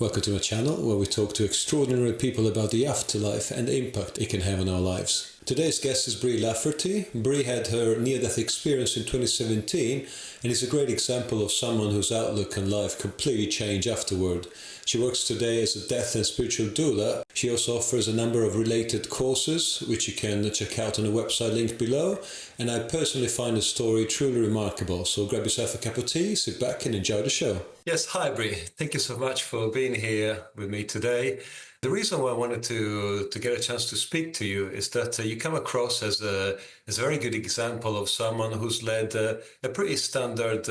Welcome to my channel where we talk to extraordinary people about the afterlife and the impact it can have on our lives. Today's guest is Lafferty. Brie had her near-death experience in 2017 and is a great example of someone whose outlook on life completely changed afterward. She works today as a death and spiritual doula. She also offers a number of related courses, which you can check out on the website linked below. And I personally find the story truly remarkable. So grab yourself a cup of tea, sit back and enjoy the show. Yes, hi Brie. Thank you so much for being here with me today. The reason why I wanted to get a chance to speak to you is that you come across as a very good example of someone who's led a pretty standard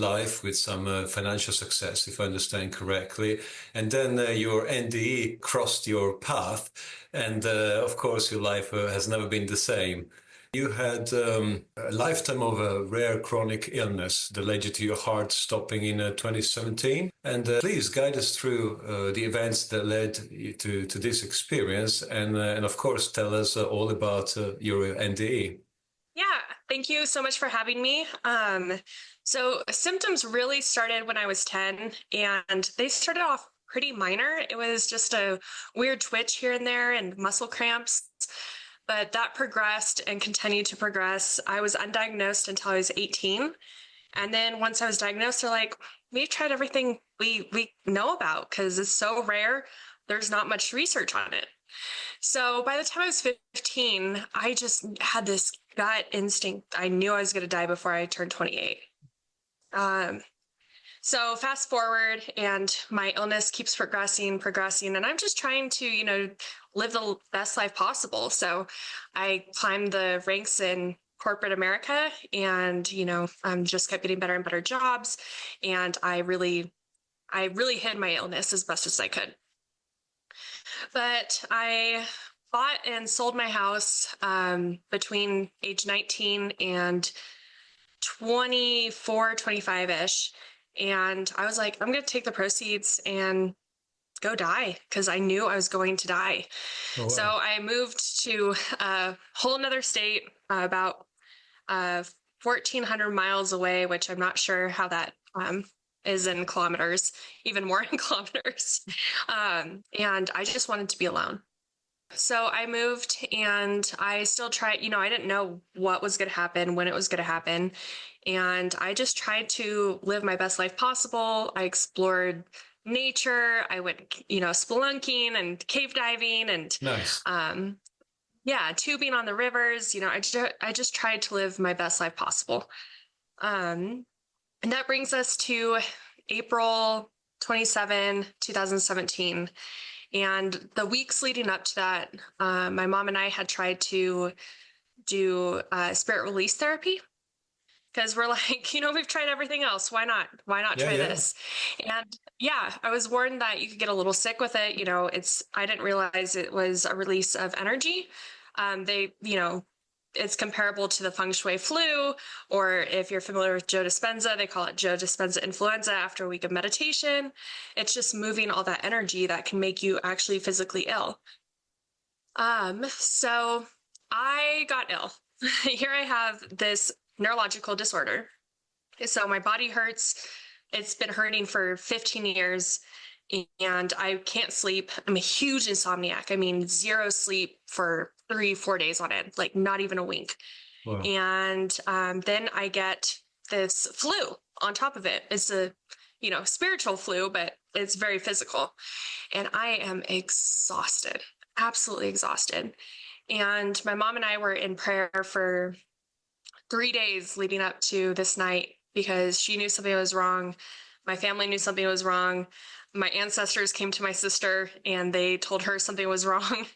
life with some financial success, if I understand correctly. And then your NDE crossed your path, and of course your life has never been the same. You had a lifetime of a rare chronic illness that led you to your heart stopping in 2017. And please guide us through the events that led you to this experience, and of course tell us all about your NDE. Yeah, thank you so much for having me. So symptoms really started when I was 10, and they started off pretty minor. It was just a weird twitch here and there and muscle cramps. But that progressed and continued to progress. I was undiagnosed until I was 18. And then once I was diagnosed, they're like, we've tried everything we know about because it's so rare. There's not much research on it. So by the time I was 15, I just had this gut instinct. I knew I was going to die before I turned 28. So fast forward, and my illness keeps progressing, and I'm just trying to, live the best life possible. So I climbed the ranks in corporate America, and, just kept getting better and better jobs. And I really hid my illness as best as I could. But I bought and sold my house between age 19 and 24, 25-ish. And I was like, I'm going to take the proceeds and go die because I knew I was going to die. Oh, wow. So I moved to a whole nother state, about 1,400 miles away, which I'm not sure how that is in kilometers, even more in kilometers. And I just wanted to be alone. So I moved, and I still tried, I didn't know what was going to happen, when it was going to happen. And I just tried to live my best life possible. I explored nature. I went, spelunking and cave diving and, nice. Tubing on the rivers. I just tried to live my best life possible. And that brings us to April 27, 2017. And the weeks leading up to that, my mom and I had tried to do spirit release therapy because we're like, we've tried everything else. Why not? Why not try this? And I was warned that you could get a little sick with it. I didn't realize it was a release of energy. It's comparable to the feng shui flu, or if you're familiar with Joe Dispenza, they call it Joe Dispenza influenza after a week of meditation. It's just moving all that energy that can make you actually physically ill. So I got ill. Here I have this neurological disorder. So my body hurts. It's been hurting for 15 years. And I can't sleep. I'm a huge insomniac. I mean, zero sleep for 3-4 days on end, like not even a wink. Wow. And then I get this flu on top of it. It's a, spiritual flu, but it's very physical. And I am exhausted, absolutely exhausted. And my mom and I were in prayer for 3 days leading up to this night because she knew something was wrong. My family knew something was wrong. My ancestors came to my sister and they told her something was wrong.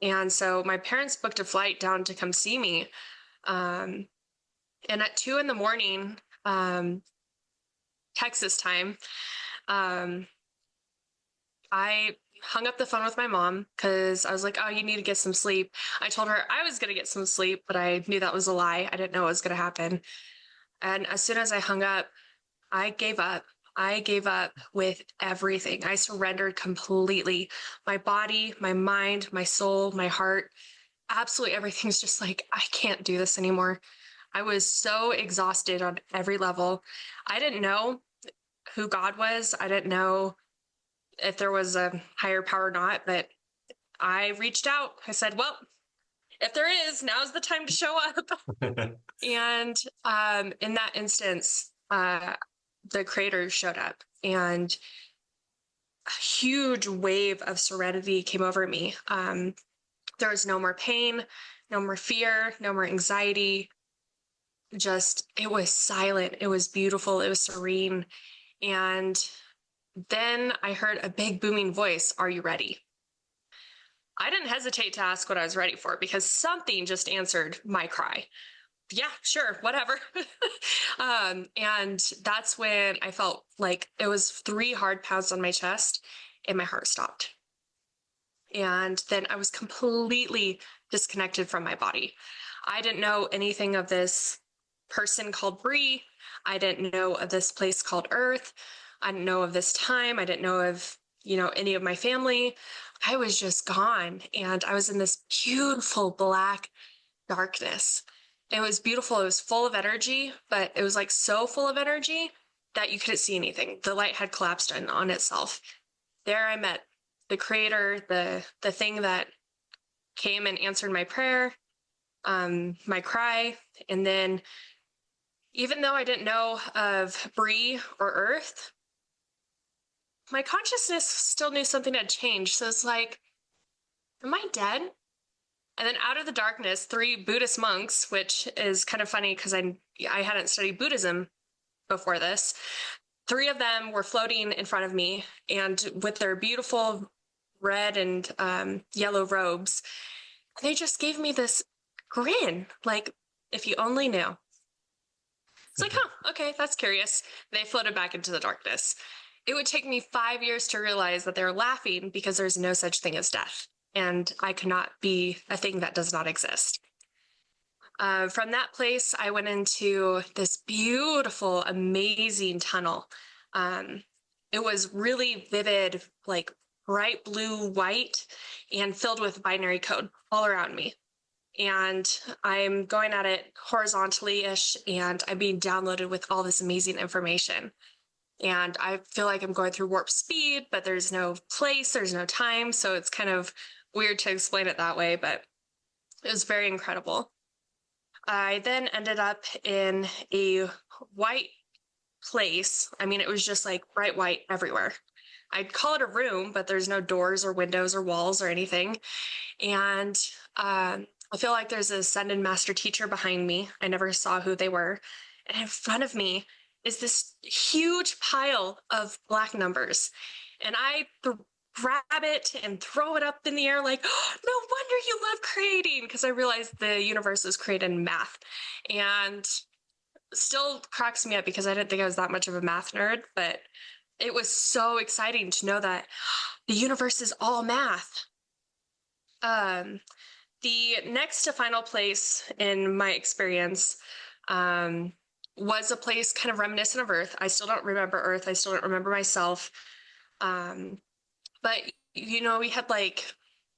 And so my parents booked a flight down to come see me. And at 2 a.m, Texas time, I hung up the phone with my mom because I was like, oh, you need to get some sleep. I told her I was going to get some sleep, but I knew that was a lie. I didn't know what was going to happen. And as soon as I hung up, I gave up. I gave up with everything. I surrendered completely. My body, my mind, my soul, my heart, absolutely everything's just like, I can't do this anymore. I was so exhausted on every level. I didn't know who God was. I didn't know if there was a higher power or not, but I reached out. I said, well, if there is, now's the time to show up. And in that instance, the creator showed up, and a huge wave of serenity came over me. There was no more pain, no more fear, no more anxiety. Just, it was silent. It was beautiful. It was serene. And then I heard a big booming voice, "Are you ready?" I didn't hesitate to ask what I was ready for, because something just answered my cry. Yeah, sure, whatever. And that's when I felt like it was 3 hard pounds on my chest and my heart stopped. And then I was completely disconnected from my body. I didn't know anything of this person called Bree. I didn't know of this place called Earth. I didn't know of this time. I didn't know of, any of my family. I was just gone. And I was in this beautiful black darkness. It was beautiful. It was full of energy, but it was like so full of energy that you couldn't see anything. The light had collapsed on itself. There I met the creator, the thing that came and answered my prayer, my cry. And then, even though I didn't know of Bree or Earth, my consciousness still knew something had changed. So it's like, am I dead? And then out of the darkness, 3 Buddhist monks, which is kind of funny because I hadn't studied Buddhism before this. 3 of them were floating in front of me, and with their beautiful red and yellow robes, they just gave me this grin, like, if you only knew. It's like, okay, that's curious. They floated back into the darkness. It would take me 5 years to realize that they were laughing because there's no such thing as death, and I could not be a thing that does not exist. From that place, I went into this beautiful, amazing tunnel. It was really vivid, like bright blue, white, and filled with binary code all around me. And I'm going at it horizontally-ish, and I'm being downloaded with all this amazing information. And I feel like I'm going through warp speed, but there's no place, there's no time. So it's kind of weird to explain it that way, but it was very incredible. I then ended up in a white place. I mean, it was just like bright white everywhere. I'd call it a room, but there's no doors or windows or walls or anything. And I feel like there's a ascended master teacher behind me. I never saw who they were. And in front of me is this huge pile of black numbers. And I grab it and throw it up in the air like, oh, no wonder you love creating, because I realized the universe was created in math. And still cracks me up because I didn't think I was that much of a math nerd, but it was so exciting to know that the universe is all math. The next to final place in my experience was a place kind of reminiscent of Earth. I still don't remember Earth. I still don't remember myself. But, we had like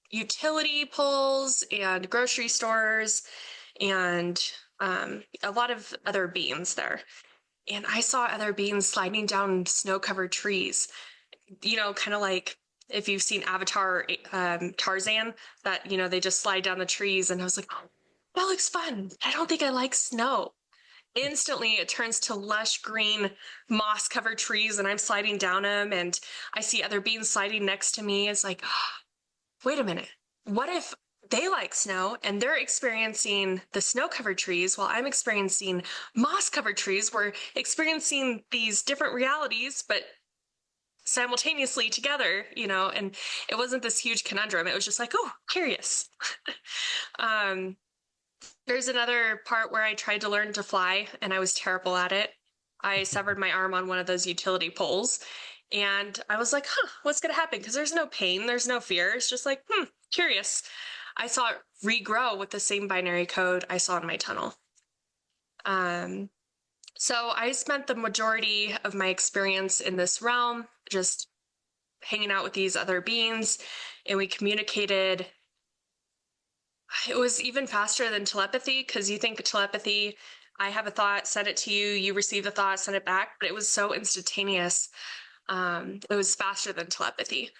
utility poles and grocery stores and a lot of other beings there. And I saw other beings sliding down snow-covered trees, kind of like if you've seen Avatar, Tarzan, that, they just slide down the trees. And I was like, oh, that looks fun. I don't think I like snow. Instantly, it turns to lush green moss-covered trees, and I'm sliding down them, and I see other beings sliding next to me. It's like, oh, wait a minute. What if they like snow and they're experiencing the snow-covered trees while I'm experiencing moss-covered trees? We're experiencing these different realities, but simultaneously together, and it wasn't this huge conundrum. It was just like, oh, curious. There's another part where I tried to learn to fly, and I was terrible at it. I severed my arm on one of those utility poles, and I was like, what's going to happen? Because there's no pain, there's no fear. It's just like, curious. I saw it regrow with the same binary code I saw in my tunnel. So I spent the majority of my experience in this realm just hanging out with these other beings, and we communicated. It was even faster than telepathy, because you think telepathy, I have a thought, send it to you, you receive the thought, send it back, but it was so instantaneous. It was faster than telepathy.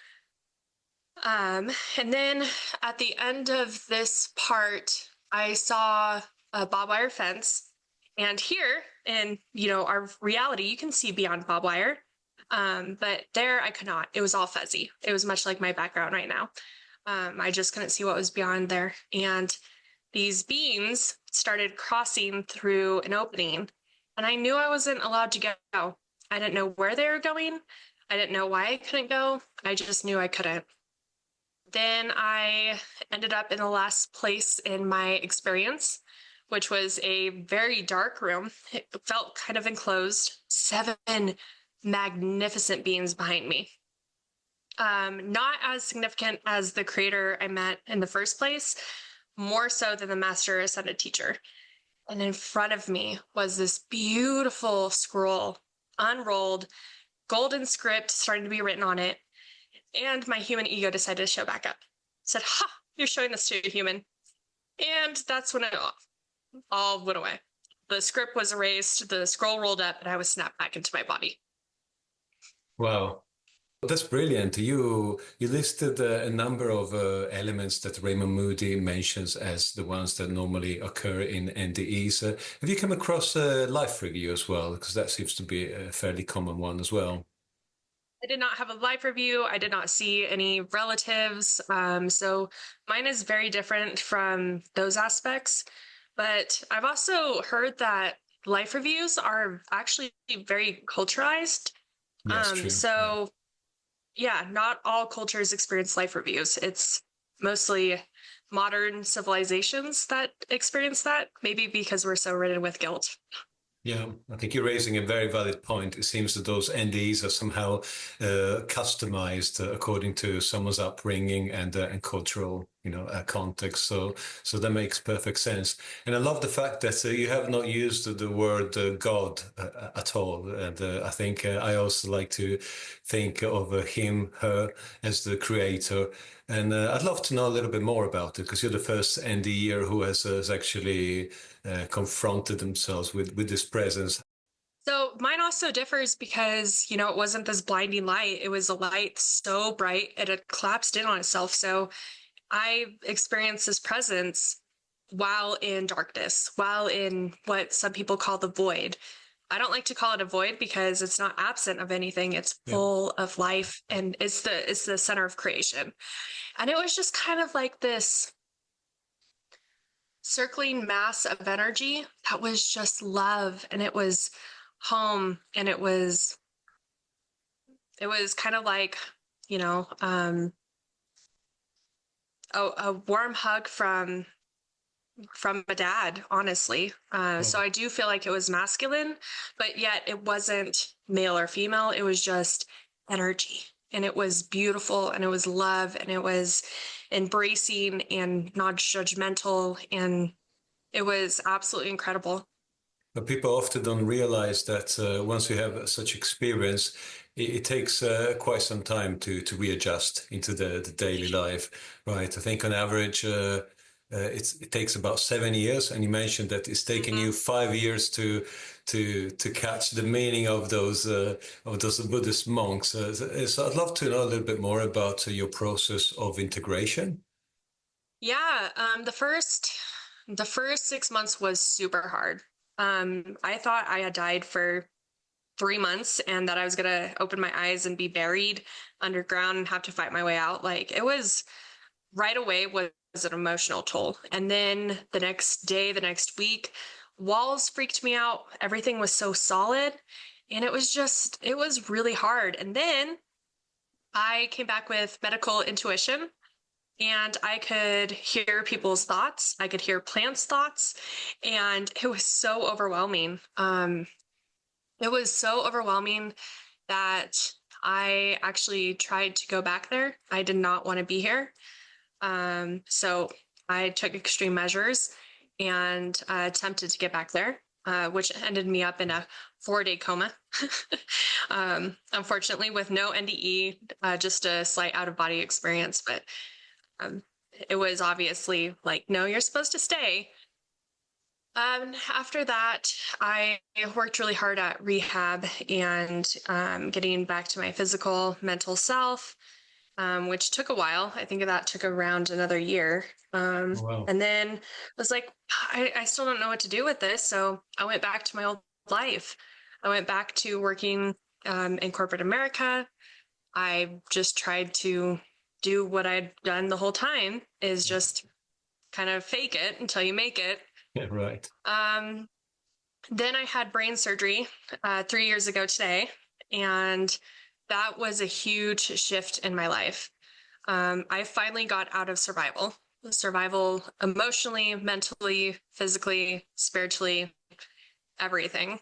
And then at the end of this part, I saw a barbed wire fence. And here in, our reality, you can see beyond barbed wire. But there I could not. It was all fuzzy. It was much like my background right now. I just couldn't see what was beyond there. And these beings started crossing through an opening. And I knew I wasn't allowed to go. I didn't know where they were going. I didn't know why I couldn't go. I just knew I couldn't. Then I ended up in the last place in my experience, which was a very dark room. It felt kind of enclosed. 7 magnificent beings behind me. Not as significant as the creator I met in the first place, more so than the master ascended teacher. And in front of me was this beautiful scroll, unrolled, golden script starting to be written on it. And my human ego decided to show back up. Said, ha, you're showing this to a human. And that's when it all went away. The script was erased, the scroll rolled up, and I was snapped back into my body. Wow. That's brilliant. You listed a number of elements that Raymond Moody mentions as the ones that normally occur in NDEs. Have you come across a life review as well? Because that seems to be a fairly common one as well. I did not have a life review. I did not see any relatives. So mine is very different from those aspects. But I've also heard that life reviews are actually very culturalized. Yes, true. So yeah, not all cultures experience life reviews. It's mostly modern civilizations that experience that, maybe because we're so ridden with guilt. Yeah, I think you're raising a very valid point. It seems that those NDEs are somehow customized according to someone's upbringing and cultural, context. So that makes perfect sense. And I love the fact that you have not used the word God at all. And I think I also like to think of him, her as the creator. And I'd love to know a little bit more about it because you're the first NDEer who has actually confronted themselves with this presence. So mine also differs because, it wasn't this blinding light. It was a light so bright it had collapsed in on itself. So I experienced this presence while in darkness, while in what some people call the void. I don't like to call it a void because it's not absent of anything. It's full of life, and it's the center of creation. And it was just kind of like this circling mass of energy that was just love, and it was home, and it was kind of like, a warm hug from a dad, honestly. So I do feel like it was masculine, but yet it wasn't male or female. It was just energy, and it was beautiful, and it was love, and it was embracing and not judgmental, and it was absolutely incredible. But people often don't realize that once you have such experience, it takes quite some time to readjust into the daily life, right? I think on average, it takes about 7 years, and you mentioned that it's taken you 5 years to catch the meaning of those Buddhist monks. So I'd love to know a little bit more about your process of integration. Yeah, the first 6 months was super hard. I thought I had died for 3 months and that I was gonna open my eyes and be buried underground and have to fight my way out. Like, it was right away was an emotional toll. And then the next day, the next week, walls freaked me out. Everything was so solid. And it was really hard. And then I came back with medical intuition, and I could hear people's thoughts. I could hear plants' thoughts, and it was so overwhelming. It was so overwhelming that I actually tried to go back there. I did not want to be here. So I took extreme measures and attempted to get back there, which ended me up in a 4-day coma. Unfortunately, with no NDE, just a slight out-of-body experience, but it was obviously like, no, you're supposed to stay. After that, I worked really hard at rehab and getting back to my physical, mental self, which took a while. I think that took around another year. Oh, wow. And then was like, I still don't know what to do with this. So I went back to my old life. I went back to working in corporate America. I just tried to do what I'd done the whole time, is just kind of fake it until you make it. Yeah, right. Um, then I had brain surgery 3 years ago today, and that was a huge shift in my life. I finally got out of survival emotionally, mentally, physically, spiritually, everything.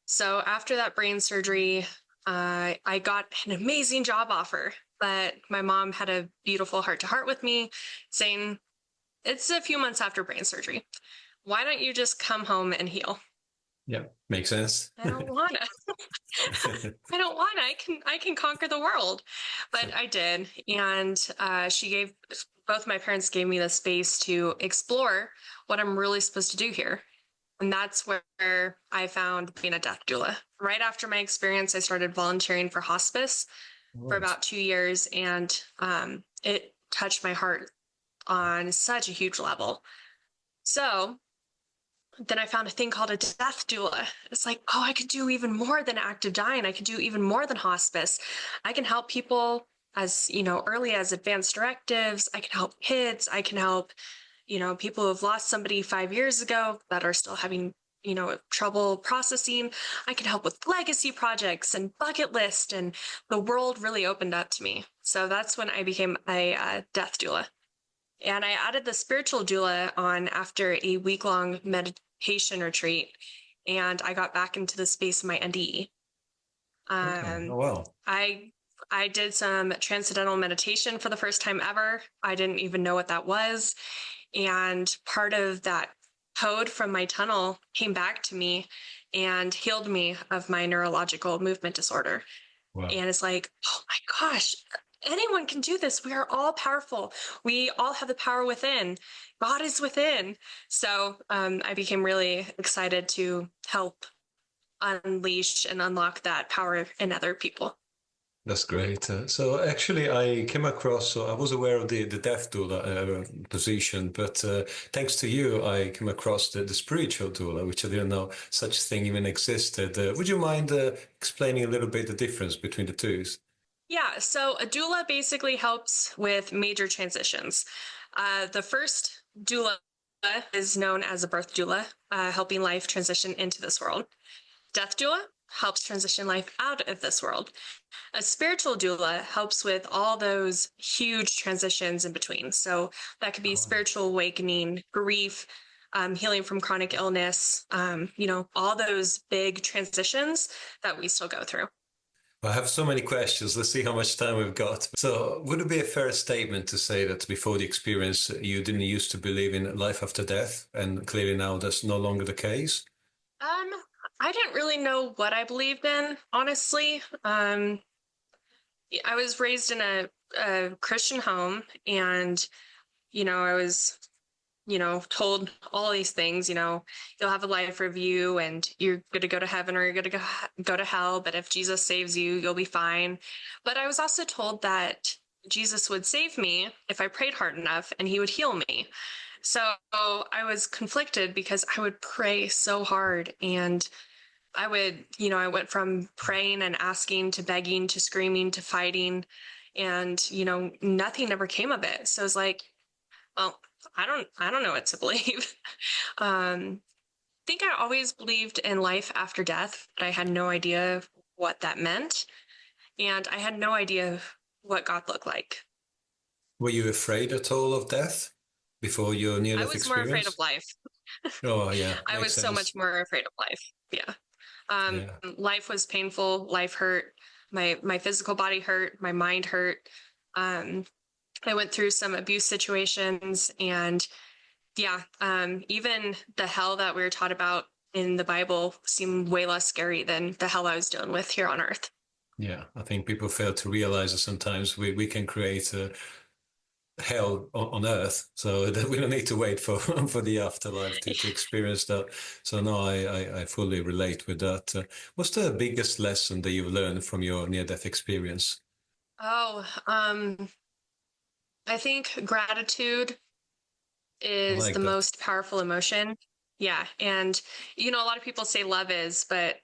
So after that brain surgery, I got an amazing job offer, but my mom had a beautiful heart to heart with me saying, it's a few months after brain surgery. Why don't you just come home and heal? Yeah, makes sense. I don't want to. I don't want to. I can conquer the world, but I did. And both my parents gave me the space to explore what I'm really supposed to do here. And that's where I found being a death doula. Right after my experience, I started volunteering for hospice for Right. about 2 years, and it touched my heart on such a huge level. So then I found a thing called a death doula. It's like, oh, I could do even more than active dying. I could do even more than hospice. I can help people as, early as advanced directives. I can help kids. I can help, people who have lost somebody 5 years ago that are still having, trouble processing. I can help with legacy projects and bucket list. And the world really opened up to me. So that's when I became a death doula. And I added the spiritual doula on after a week-long meditation retreat, and I got back into the space of my NDE. Okay. Oh, wow. I did some transcendental meditation for the first time ever. I didn't even know what that was. And part of that code from my tunnel came back to me and healed me of my neurological movement disorder. Wow. And it's like, oh my gosh, anyone can do this. We are all powerful. We all have the power within. God is within. So I became really excited to help unleash and unlock that power in other people. That's great. So actually, I came across, so I was aware of the death doula position, but thanks to you, I came across the spiritual doula, which I didn't know such thing even existed. Would you mind explaining a little bit the difference between the two? Yeah, so a doula basically helps with major transitions. The first doula is known as a birth doula, helping life transition into this world. Death doula helps transition life out of this world. A spiritual doula helps with all those huge transitions in between. So that could be spiritual awakening, grief, healing from chronic illness, all those big transitions that we still go through. I have so many questions. Let's see how much time we've got. So, would it be a fair statement to say that before the experience, you didn't used to believe in life after death, and clearly now that's no longer the case? Um, I didn't really know what I believed in, honestly. I was raised in a Christian home, and I was told all these things, you'll have a life review and you're going to go to heaven or you're going to go to hell. But if Jesus saves you, you'll be fine. But I was also told that Jesus would save me if I prayed hard enough and he would heal me. So I was conflicted because I would pray so hard, and I went from praying and asking to begging to screaming to fighting, and, nothing ever came of it. So it's like, well, I don't know what to believe. I think I always believed in life after death, but I had no idea what that meant. And I had no idea what God looked like. Were you afraid at all of death before your I near-death was more afraid of experience? life. Oh, yeah, I makes was so much sense. more afraid of life. Yeah. Yeah. Life was painful. Life hurt. My physical body hurt. My mind hurt. Um, I went through some abuse situations, and yeah, even the hell that we were taught about in the Bible seemed way less scary than the hell I was dealing with here on Earth. Yeah, I think people fail to realize that sometimes we can create hell on earth, so that we don't need to wait for for the afterlife to experience that. So no, I fully relate with that. What's the biggest lesson that you've learned from your near-death experience? Oh, I think gratitude I is the like that. most powerful emotion. Yeah. And, a lot of people say love is, but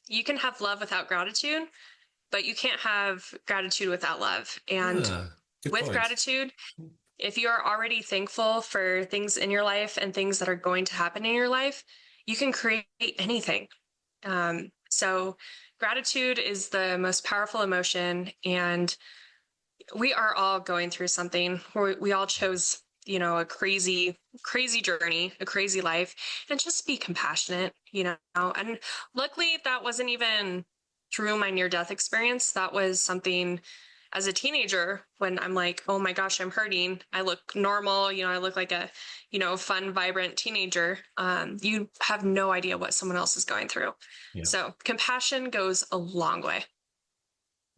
you can have love without gratitude, but you can't have gratitude without love. And Ah, good with point. gratitude, if you are already thankful for things in your life and things that are going to happen in your life, you can create anything. So, gratitude is the most powerful emotion. And we are all going through something where we all chose, a crazy, crazy journey, a crazy life, and just be compassionate, And luckily, that wasn't even through my near death experience. That was something as a teenager when I'm like, oh my gosh, I'm hurting. I look normal, I look like a, fun, vibrant teenager. You have no idea what someone else is going through. Yeah. So compassion goes a long way.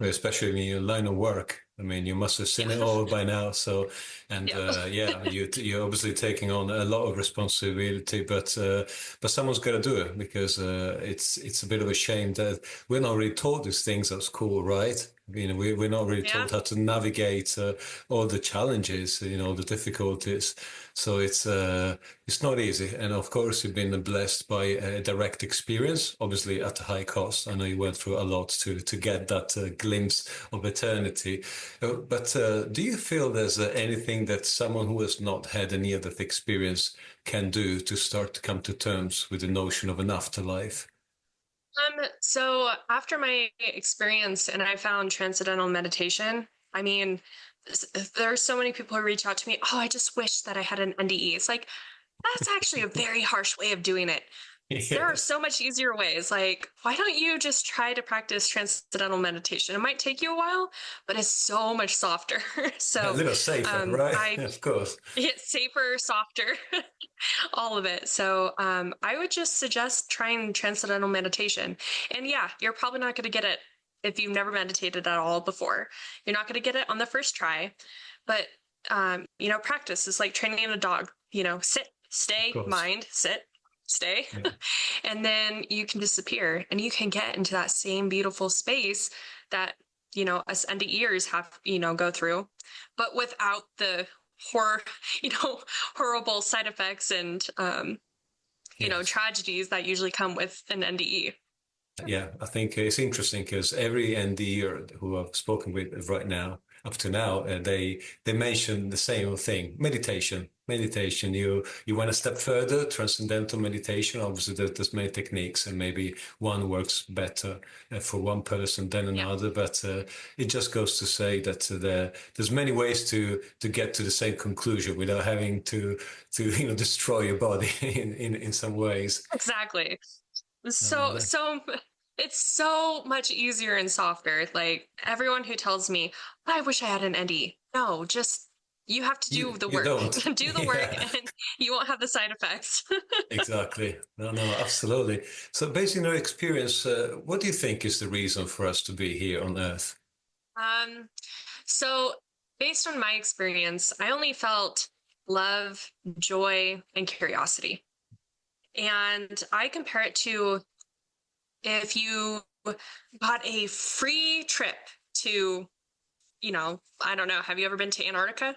Especially in your line of work. I mean, you must have seen it Yeah. all by now. So, and Yeah. yeah, you're obviously taking on a lot of responsibility, but someone's got to do it because it's a bit of a shame that we're not really taught these things at school, right? We're not really Yeah. taught how to navigate all the challenges, the difficulties. So it's not easy. And of course, you've been blessed by a direct experience, obviously at a high cost. I know you went through a lot to get that glimpse of eternity. But do you feel there's anything that someone who has not had a near-death experience can do to start to come to terms with the notion of an afterlife? So after my experience and I found transcendental meditation, I mean, there are so many people who reach out to me, oh, I just wish that I had an NDE. It's like, that's actually a very harsh way of doing it. There are Yeah, so much easier ways. Like, why don't you just try to practice transcendental meditation? It might take you a while, but it's so much softer. a So, little safer, right? I Of course. it's safer, softer, all of it. So, I would just suggest trying transcendental meditation. And yeah, you're probably not going to get it if you've never meditated at all before. You're not going to get it on the first try, but practice is like training a dog. Sit, Of stay, course. mind, sit, stay, Yeah. and then you can disappear, and you can get into that same beautiful space that us NDEers have go through, but without the horror, you know, horrible side effects and Yes. tragedies that usually come with an NDE. Yeah, I think it's interesting because every ND who I've spoken with right now, up to now, they mention the same thing: meditation. Meditation. You went a step further, transcendental meditation. Obviously, there's many techniques, and maybe one works better for one person than Yeah, another. But it just goes to say that there's many ways to get to the same conclusion without having to destroy your body in some ways. exactly. Uh, So so it's so much easier and softer. Like everyone who tells me, I wish I had an NDE. No, just you have to do the You work. don't. Do the work Yeah, and you won't have the side effects. exactly. No, no, absolutely. So, based on your experience, what do you think is the reason for us to be here on Earth? um so based on my experience, I only felt love, joy, and curiosity. And I compare it to if you got a free trip to, I don't know, have you ever been to Antarctica?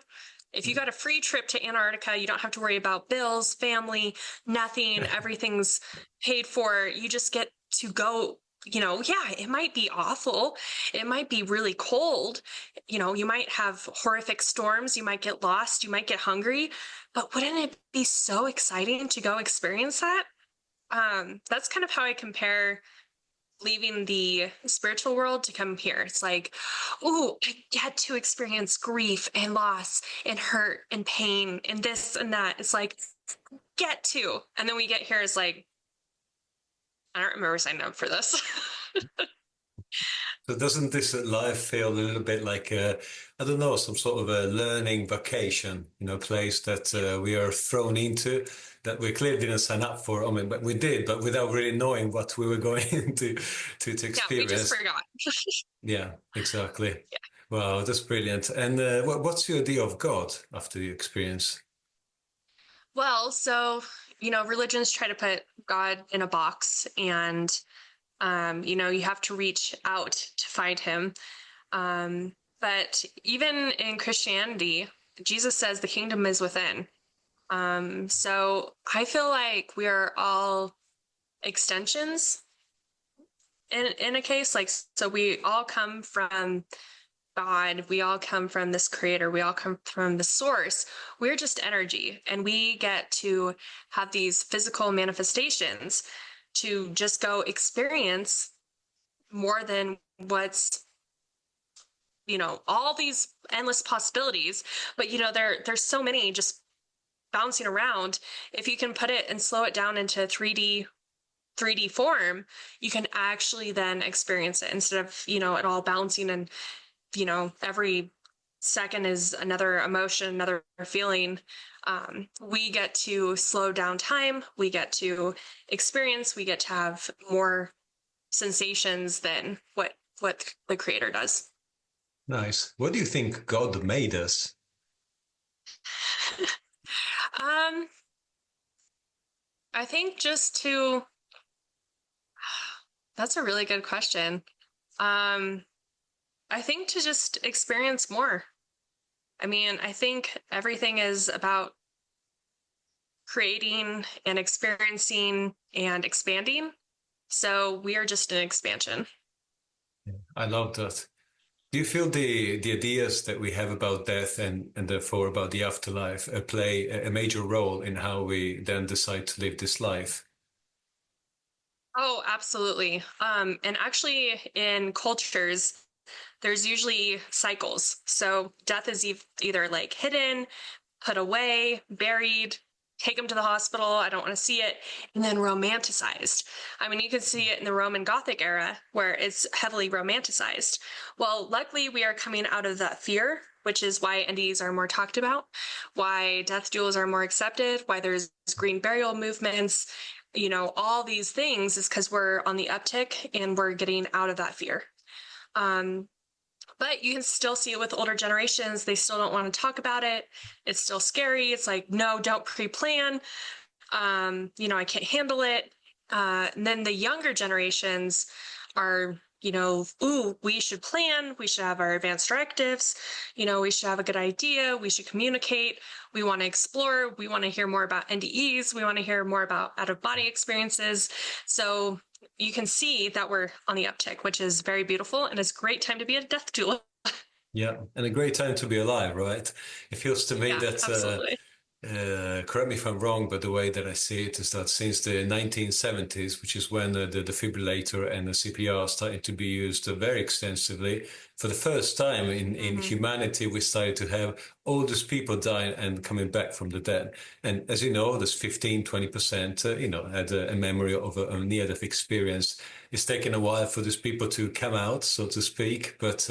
If you got a free trip to Antarctica, you don't have to worry about bills, family, nothing, everything's paid for. You just get to go. Yeah, it might be awful. It might be really cold. You might have horrific storms. You might get lost. You might get hungry. But wouldn't it be so exciting to go experience that? That's kind of how I compare leaving the spiritual world to come here. It's like, oh, I get to experience grief and loss and hurt and pain and this and that. It's like, get to. And then we get here, it's like, I don't remember signing up for this. So, doesn't this life feel a little bit like I don't know, some sort of a learning vacation, place that Yeah. we are thrown into that we clearly didn't sign up for? I mean, but we did, but without really knowing what we were going to Yeah, we just experience. forgot. Yeah, exactly. Wow, that's brilliant. And what's your idea of God after the experience? Well, so, religions try to put God in a box, and, you have to reach out to find him. But even in Christianity, Jesus says the kingdom is within. So I feel like we are all extensions in a case. Like, so we all come from God, we all come from this creator, we all come from the source. We're just energy, and we get to have these physical manifestations to just go experience more than what's, all these endless possibilities. But there's so many just bouncing around. If you can put it and slow it down into 3D form, you can actually then experience it instead of, it all bouncing, and every second is another emotion, another feeling. We get to slow down time, we get to experience, we get to have more sensations than what the creator does. Nice. What do you think God made us? um I think just to that's a really good question. I think to just experience more. I mean, I think everything is about creating and experiencing and expanding. So we are just an expansion. I love that. Do you feel the ideas that we have about death and therefore about the afterlife play a major role in how we then decide to live this life? Oh, absolutely. And actually, in cultures, there's usually cycles. So death is either like hidden, put away, buried, take them to the hospital. I don't want to see it. And then romanticized. I mean, you can see it in the Roman Gothic era where it's heavily romanticized. Well, luckily, we are coming out of that fear, which is why NDEs are more talked about, why death duels are more accepted, why there's green burial movements. All these things is because we're on the uptick and we're getting out of that fear. Um, but you can still see it with older generations. They still don't want to talk about it. It's still scary. It's like, no, don't pre-plan. I can't handle it. And then the younger generations are, ooh, we should plan. We should have our advanced directives. We should have a good idea. We should communicate. We want to explore. We want to hear more about NDEs. We want to hear more about out-of-body experiences. So you can see that we're on the uptick, which is very beautiful, and it's a great time to be a death doula. Yeah, and a great time to be alive, right? It feels to me Yeah, that absolutely. correct me if I'm wrong, but the way that I see it is that since the 1970s, which is when the defibrillator and the CPR started to be used very extensively, for the first time in humanity, we started to have all these people dying and coming back from the dead. And as you know, there's 15-20%, had a memory of a near-death experience. It's taken a while for these people to come out, so to speak. But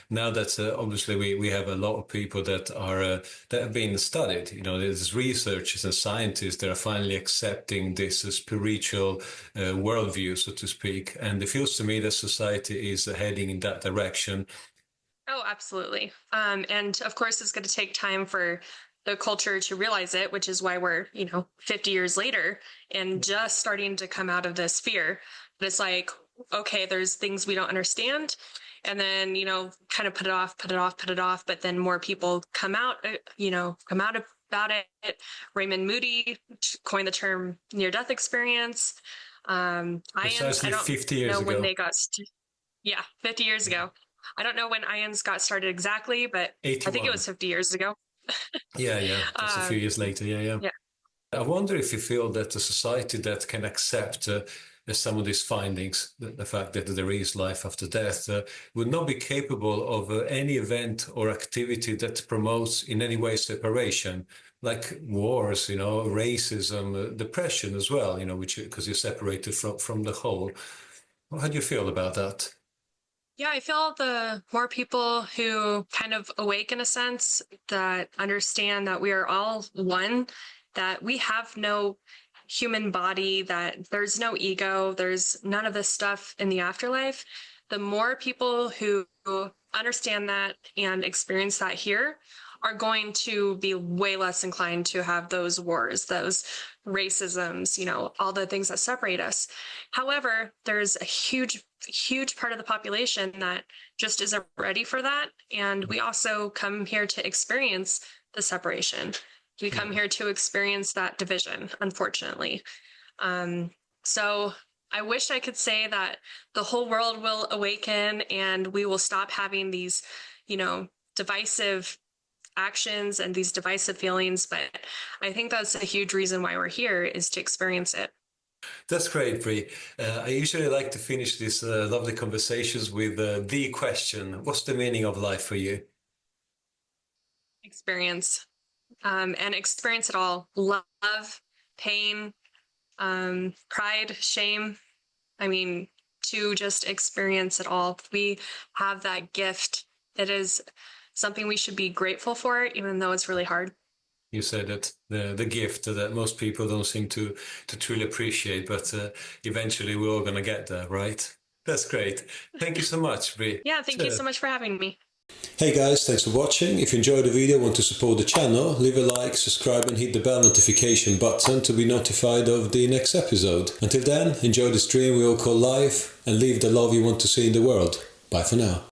now that obviously we have a lot of people that are that have been studied. There's researchers and scientists that are finally accepting this spiritual worldview, so to speak. And it feels to me that society is heading in that direction. Oh, absolutely. And of course, it's going to take time for the culture to realize it, which is why we're, 50 years later and just starting to come out of this fear. But it's like, okay, there's things we don't understand. And then, kind of put it off, put it off, put it off. But then more people come out, come out about it. Raymond Moody coined the term near-death experience. Ions, I Precisely don't 50 years know when ago, they got, yeah, 50 years ago. I don't know when ions got started exactly, but I think it 81. was 50 years ago. Yeah, that's a few Um, years later. Yeah. yeah. I wonder if you feel that a society that can accept some of these findings, the fact that there is life after death, would not be capable of any event or activity that promotes in any way separation, like wars, racism, depression as well, which because you're separated from the whole. How do you feel about that? Yeah, I feel the more people who kind of awake in a sense that understand that we are all one, that we have no human body, that there's no ego, there's none of this stuff in the afterlife. the more people who understand that and experience that here are going to be way less inclined to have those wars, those racisms, all the things that separate us. However, there's a huge part of the population that just isn't ready for that. And we also come here to experience the separation. We come here to experience that division, unfortunately. So I wish I could say that the whole world will awaken and we will stop having these, divisive actions and these divisive feelings. But I think that's a huge reason why we're here, is to experience it. That's great, Brie. I usually like to finish these lovely conversations with the question: what's the meaning of life for you? Experience, and experience it all: love, pain, pride, shame. I mean, to just experience it all. We have that gift. It is something we should be grateful for, even though it's really hard. You said that the gift that most people don't seem to truly appreciate, but eventually we're all going to get there, right? That's great. Thank you so much, Brie. Yeah, thank you so much for having me. Hey guys, thanks for watching. If you enjoyed the video and want to support the channel, leave a like, subscribe and hit the bell notification button to be notified of the next episode. Until then, enjoy this dream we all call life and live the love you want to see in the world. Bye for now.